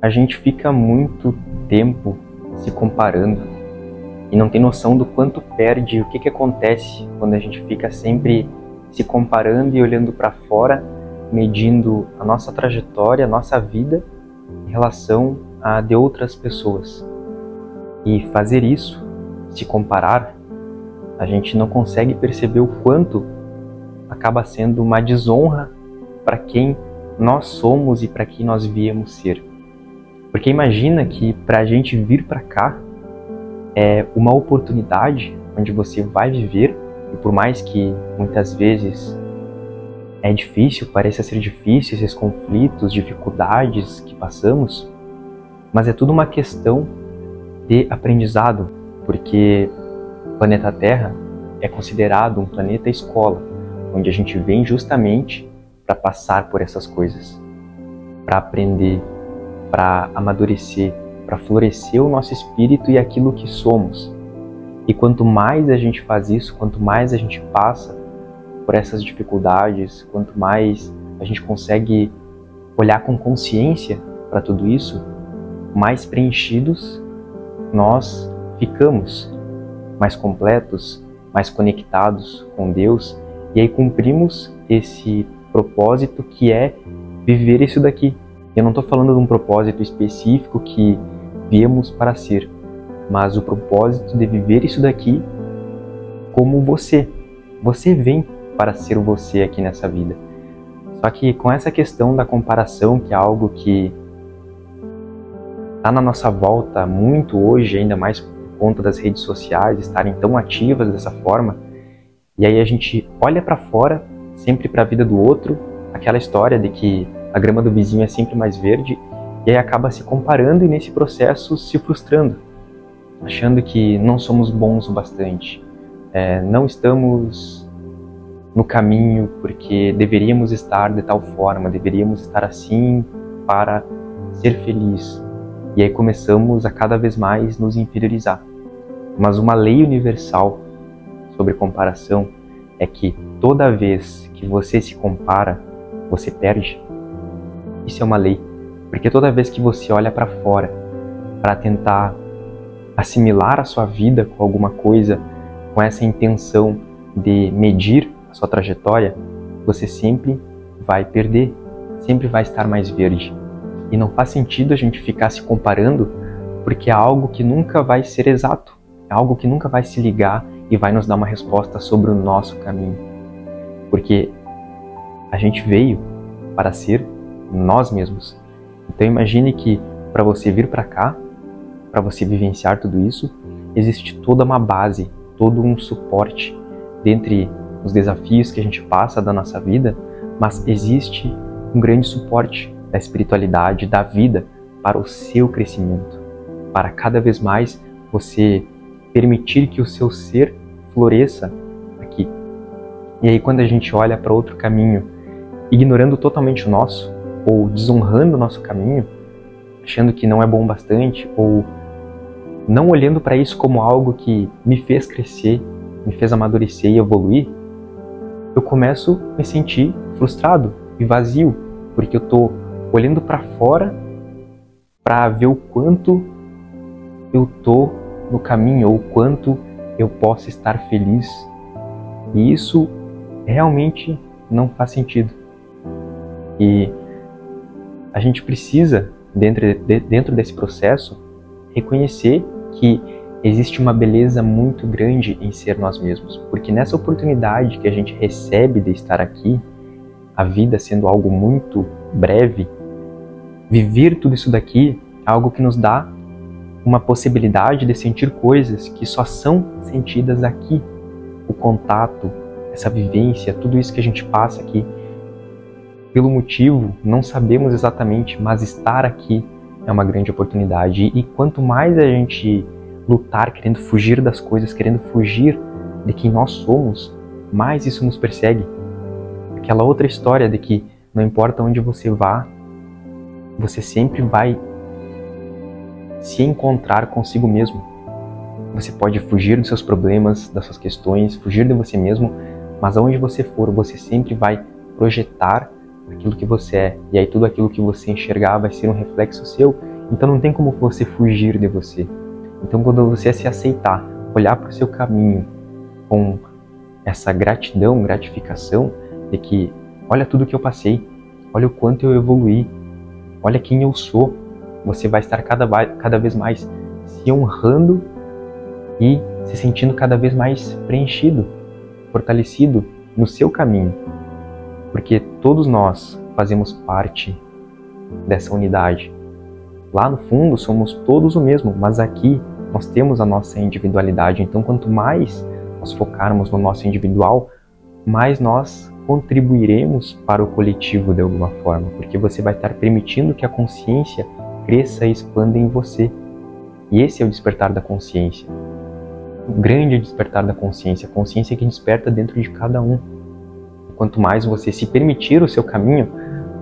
A gente fica muito tempo se comparando e não tem noção do quanto perde, o que acontece quando a gente fica sempre se comparando e olhando para fora, medindo a nossa trajetória, a nossa vida em relação a de outras pessoas. E fazer isso, se comparar, a gente não consegue perceber o quanto acaba sendo uma desonra para quem nós somos e para quem nós viemos ser. Porque imagina que para a gente vir para cá é uma oportunidade onde você vai viver, e por mais que muitas vezes é difícil, pareça ser difícil esses conflitos, dificuldades que passamos, mas é tudo uma questão de aprendizado, porque o planeta Terra é considerado um planeta escola, onde a gente vem justamente para passar por essas coisas, para aprender, para amadurecer, para florescer o nosso espírito e aquilo que somos. E quanto mais a gente faz isso, quanto mais a gente passa por essas dificuldades, quanto mais a gente consegue olhar com consciência para tudo isso, mais preenchidos nós ficamos, mais completos, mais conectados com Deus, e aí cumprimos esse propósito que é viver isso daqui. Eu não estou falando de um propósito específico que viemos para ser, mas o propósito de viver isso daqui como você. Você vem para ser você aqui nessa vida. Só que com essa questão da comparação, que é algo que está na nossa volta muito hoje, ainda mais por conta das redes sociais estarem tão ativas dessa forma, e aí a gente olha para fora, sempre para a vida do outro, aquela história de que a grama do vizinho é sempre mais verde, e aí acaba se comparando e nesse processo se frustrando, achando que não somos bons o bastante, não estamos no caminho porque deveríamos estar de tal forma, deveríamos estar assim para ser feliz. E aí começamos a cada vez mais nos inferiorizar. Mas uma lei universal sobre comparação é que toda vez que você se compara, você perde. Isso é uma lei, porque toda vez que você olha para fora para tentar assimilar a sua vida com alguma coisa, com essa intenção de medir a sua trajetória, você sempre vai perder, sempre vai estar mais verde. E não faz sentido a gente ficar se comparando, porque é algo que nunca vai ser exato, é algo que nunca vai se ligar e vai nos dar uma resposta sobre o nosso caminho. Porque a gente veio para ser nós mesmos. Então imagine que para você vir para cá, para você vivenciar tudo isso, existe toda uma base, todo um suporte dentre os desafios que a gente passa da nossa vida, mas existe um grande suporte da espiritualidade, da vida, para o seu crescimento, para cada vez mais você permitir que o seu ser floresça aqui. E aí quando a gente olha para outro caminho, ignorando totalmente o nosso, ou desonrando o nosso caminho, achando que não é bom bastante, ou não olhando para isso como algo que me fez crescer, me fez amadurecer e evoluir, eu começo a me sentir frustrado e vazio, porque eu estou olhando para fora para ver o quanto eu estou no caminho, ou o quanto eu posso estar feliz. E isso realmente não faz sentido. E a gente precisa, dentro desse processo, reconhecer que existe uma beleza muito grande em ser nós mesmos. Porque nessa oportunidade que a gente recebe de estar aqui, a vida sendo algo muito breve, viver tudo isso daqui é algo que nos dá uma possibilidade de sentir coisas que só são sentidas aqui. O contato, essa vivência, tudo isso que a gente passa aqui, pelo motivo, não sabemos exatamente, mas estar aqui é uma grande oportunidade. E quanto mais a gente lutar, querendo fugir das coisas, querendo fugir de quem nós somos, mais isso nos persegue. Aquela outra história de que não importa onde você vá, você sempre vai se encontrar consigo mesmo. Você pode fugir dos seus problemas, das suas questões, fugir de você mesmo, mas aonde você for, você sempre vai projetar aquilo que você é. E aí tudo aquilo que você enxergar vai ser um reflexo seu. Então não tem como você fugir de você. Então quando você se aceitar, olhar para o seu caminho com essa gratidão, gratificação de que olha tudo que eu passei, olha o quanto eu evoluí, olha quem eu sou, você vai estar cada vez mais se honrando e se sentindo cada vez mais preenchido, fortalecido no seu caminho. Porque todos nós fazemos parte dessa unidade. Lá no fundo somos todos o mesmo, mas aqui nós temos a nossa individualidade. Então quanto mais nós focarmos no nosso individual, mais nós contribuiremos para o coletivo de alguma forma, porque você vai estar permitindo que a consciência cresça e expanda em você. E esse é o despertar da consciência. O grande despertar da consciência, a consciência que desperta dentro de cada um. Quanto mais você se permitir o seu caminho,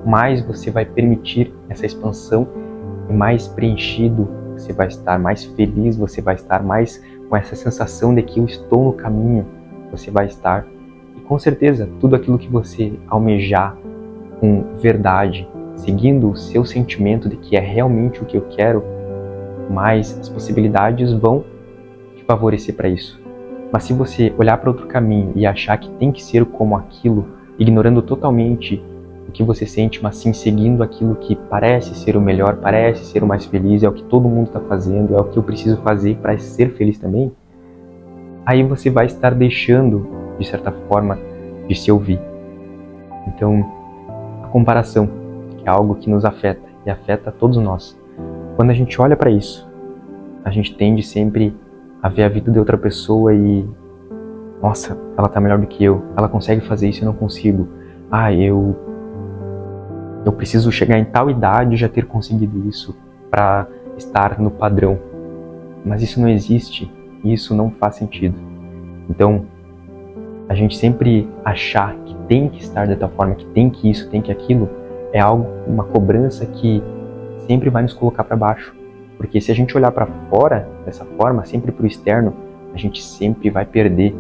mais você vai permitir essa expansão e mais preenchido você vai estar, mais feliz você vai estar, mais com essa sensação de que eu estou no caminho você vai estar. E com certeza, tudo aquilo que você almejar com verdade, seguindo o seu sentimento de que é realmente o que eu quero, mais as possibilidades vão te favorecer para isso. Mas se você olhar para outro caminho e achar que tem que ser como aquilo, ignorando totalmente o que você sente, mas sim seguindo aquilo que parece ser o melhor, parece ser o mais feliz, é o que todo mundo está fazendo, é o que eu preciso fazer para ser feliz também, aí você vai estar deixando, de certa forma, de se ouvir. Então, a comparação, que é algo que nos afeta, e afeta a todos nós. Quando a gente olha para isso, a gente tende sempre a ver a vida de outra pessoa e nossa, ela tá melhor do que eu, ela consegue fazer isso e eu não consigo. Eu preciso chegar em tal idade e já ter conseguido isso para estar no padrão. Mas isso não existe e isso não faz sentido. Então, a gente sempre achar que tem que estar de tal forma, que tem que isso, tem que aquilo, é algo, uma cobrança que sempre vai nos colocar para baixo. Porque se a gente olhar para fora dessa forma, sempre para o externo, a gente sempre vai perder.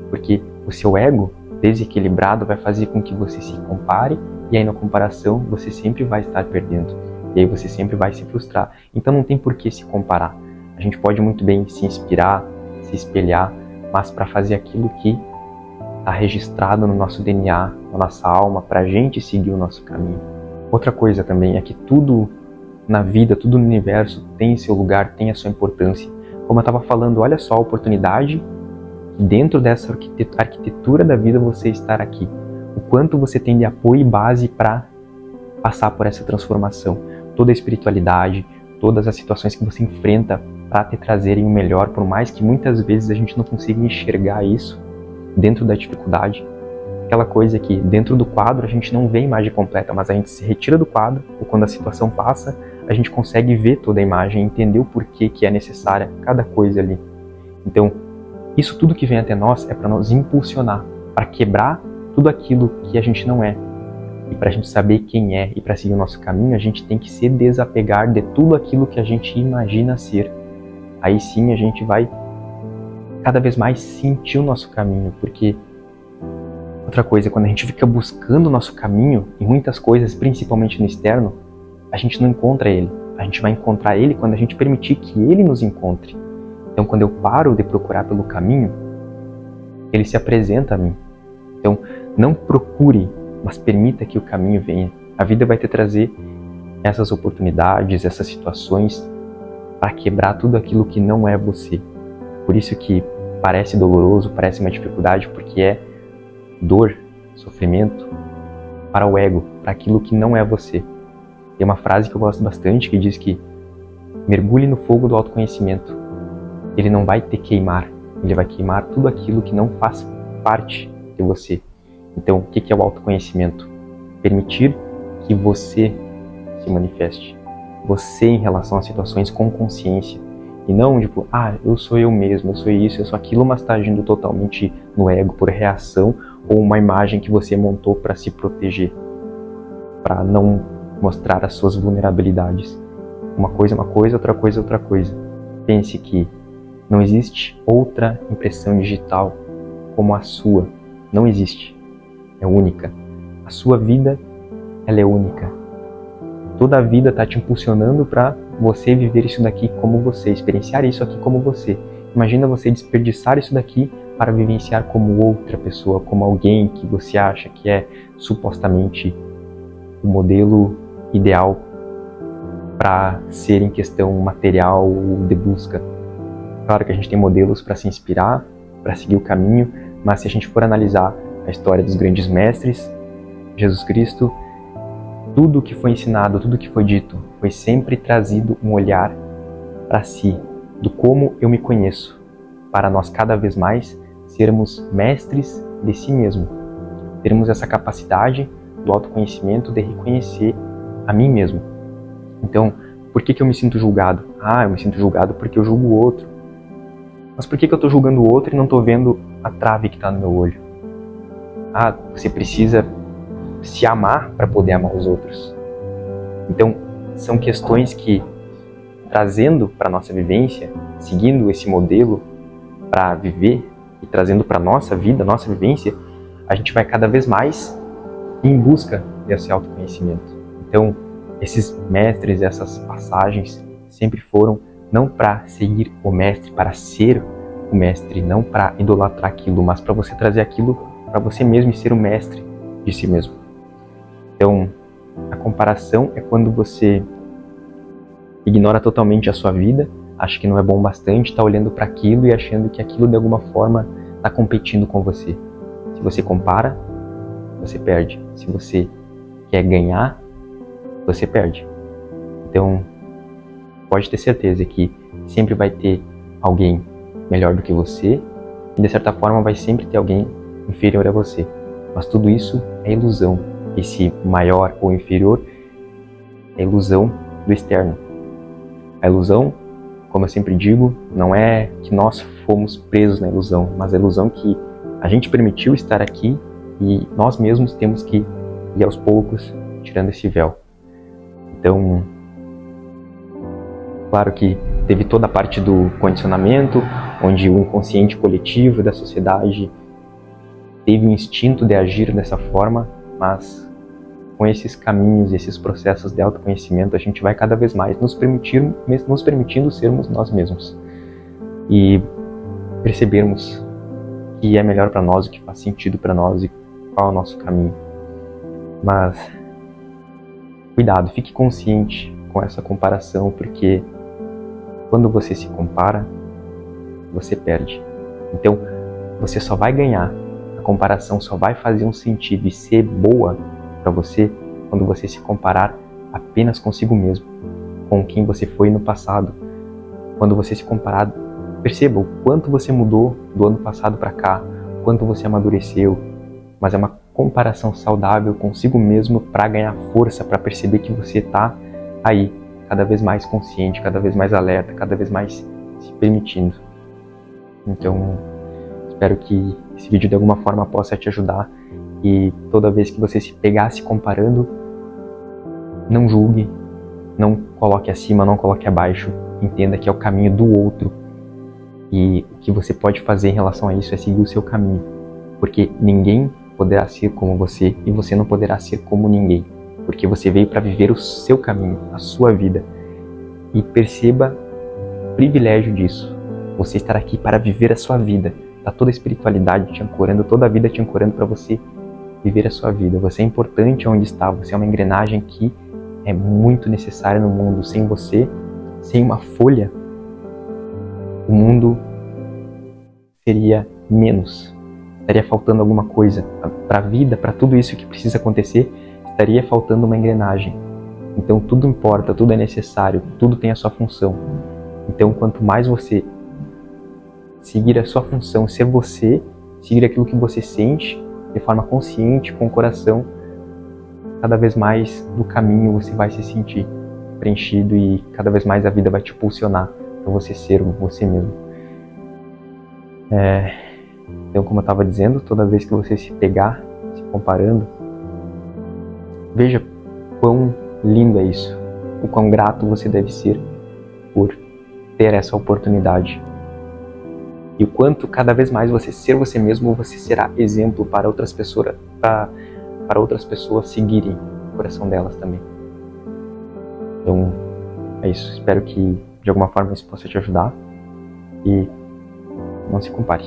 Porque o seu ego desequilibrado vai fazer com que você se compare e aí na comparação você sempre vai estar perdendo. E aí você sempre vai se frustrar. Então não tem por que se comparar. A gente pode muito bem se inspirar, se espelhar, mas para fazer aquilo que está registrado no nosso DNA, na nossa alma, para a gente seguir o nosso caminho. Outra coisa também é que tudo na vida, tudo no universo tem seu lugar, tem a sua importância. Como eu estava falando, olha só a oportunidade dentro dessa arquitetura da vida você estar aqui. O quanto você tem de apoio e base para passar por essa transformação. Toda a espiritualidade, todas as situações que você enfrenta para te trazerem o melhor, por mais que muitas vezes a gente não consiga enxergar isso dentro da dificuldade. Aquela coisa que dentro do quadro a gente não vê a imagem completa, mas a gente se retira do quadro, ou quando a situação passa, a gente consegue ver toda a imagem, entender o porquê que é necessária cada coisa ali. Então, isso tudo que vem até nós é para nos impulsionar, para quebrar tudo aquilo que a gente não é. E para a gente saber quem é e para seguir o nosso caminho, a gente tem que se desapegar de tudo aquilo que a gente imagina ser. Aí sim a gente vai cada vez mais sentir o nosso caminho, porque outra coisa, quando a gente fica buscando o nosso caminho em muitas coisas, principalmente no externo, a gente não encontra ele. A gente vai encontrar ele quando a gente permitir que ele nos encontre. Então, quando eu paro de procurar pelo caminho, ele se apresenta a mim. Então, não procure, mas permita que o caminho venha. A vida vai te trazer essas oportunidades, essas situações para quebrar tudo aquilo que não é você. Por isso que parece doloroso, parece uma dificuldade, porque é dor, sofrimento para o ego, para aquilo que não é você. Tem uma frase que eu gosto bastante que diz que mergulhe no fogo do autoconhecimento. Ele não vai te queimar, ele vai queimar tudo aquilo que não faz parte de você. Então, o que é o autoconhecimento? Permitir que você se manifeste. Você em relação às situações com consciência. E não tipo, eu sou eu mesmo, eu sou isso, eu sou aquilo, mas está agindo totalmente no ego, por reação, ou uma imagem que você montou para se proteger, para não mostrar as suas vulnerabilidades. Uma coisa é uma coisa, outra coisa é outra coisa. Pense que não existe outra impressão digital como a sua. Não existe. É única. A sua vida ela é única. Toda a vida está te impulsionando para você viver isso daqui como você, experienciar isso aqui como você. Imagina você desperdiçar isso daqui para vivenciar como outra pessoa, como alguém que você acha que é supostamente o modelo ideal para ser em questão material ou de busca. Claro que a gente tem modelos para se inspirar, para seguir o caminho, mas se a gente for analisar a história dos grandes mestres, Jesus Cristo, tudo o que foi ensinado, tudo o que foi dito, foi sempre trazido um olhar para si, do como eu me conheço, para nós cada vez mais sermos mestres de si mesmo. Termos essa capacidade do autoconhecimento de reconhecer a mim mesmo. Então, por que eu me sinto julgado? Eu me sinto julgado porque eu julgo o outro. Mas por que eu estou julgando o outro e não estou vendo a trave que está no meu olho? Você precisa se amar para poder amar os outros. Então, são questões que, trazendo para a nossa vivência, seguindo esse modelo para viver e trazendo para a nossa vida, nossa vivência, a gente vai cada vez mais em busca desse autoconhecimento. Então, esses mestres, essas passagens sempre foram não para seguir o mestre, para ser o mestre, não para idolatrar aquilo, mas para você trazer aquilo para você mesmo e ser o mestre de si mesmo. Então, a comparação é quando você ignora totalmente a sua vida, acha que não é bom bastante, está olhando para aquilo e achando que aquilo de alguma forma está competindo com você. Se você compara, você perde. Se você quer ganhar, você perde. Então, pode ter certeza que sempre vai ter alguém melhor do que você e, de certa forma, vai sempre ter alguém inferior a você. Mas tudo isso é ilusão. Esse maior ou inferior é ilusão do externo. A ilusão, como eu sempre digo, não é que nós fomos presos na ilusão, mas a ilusão que a gente permitiu estar aqui e nós mesmos temos que ir aos poucos tirando esse véu. Então, claro que teve toda a parte do condicionamento, onde o inconsciente coletivo da sociedade teve o instinto de agir dessa forma, mas com esses caminhos, esses processos de autoconhecimento, a gente vai cada vez mais nos permitindo sermos nós mesmos e percebermos que é melhor para nós, o que faz sentido para nós e qual é o nosso caminho. Mas cuidado, fique consciente com essa comparação, porque quando você se compara, você perde. Então, você só vai ganhar, a comparação só vai fazer um sentido e ser boa para você quando você se comparar apenas consigo mesmo, com quem você foi no passado. Quando você se comparar, perceba o quanto você mudou do ano passado para cá, o quanto você amadureceu, mas é uma comparação saudável consigo mesmo para ganhar força, para perceber que você está aí, cada vez mais consciente, cada vez mais alerta, cada vez mais se permitindo. Então, espero que esse vídeo de alguma forma possa te ajudar e toda vez que você se pegar se comparando, não julgue, não coloque acima, não coloque abaixo, entenda que é o caminho do outro e o que você pode fazer em relação a isso é seguir o seu caminho, porque ninguém poderá ser como você e você não poderá ser como ninguém, porque você veio para viver o seu caminho, a sua vida. E perceba o privilégio disso, você estar aqui para viver a sua vida, tá toda a espiritualidade te ancorando, toda a vida te ancorando para você viver a sua vida. Você é importante onde está, você é uma engrenagem que é muito necessária no mundo. Sem você, sem uma folha, o mundo seria menos. Estaria faltando alguma coisa para a vida, para tudo isso que precisa acontecer, estaria faltando uma engrenagem. Então tudo importa, tudo é necessário, tudo tem a sua função. Então quanto mais você seguir a sua função, ser você, seguir aquilo que você sente de forma consciente, com o coração, cada vez mais do caminho você vai se sentir preenchido e cada vez mais a vida vai te impulsionar para você ser você mesmo. Então, como eu estava dizendo, toda vez que você se pegar, se comparando, veja quão lindo é isso, o quão grato você deve ser por ter essa oportunidade. E o quanto cada vez mais você ser você mesmo, você será exemplo para outras pessoas, para outras pessoas seguirem. coração delas também. Então, é isso. Espero que de alguma forma isso possa te ajudar e não se compare.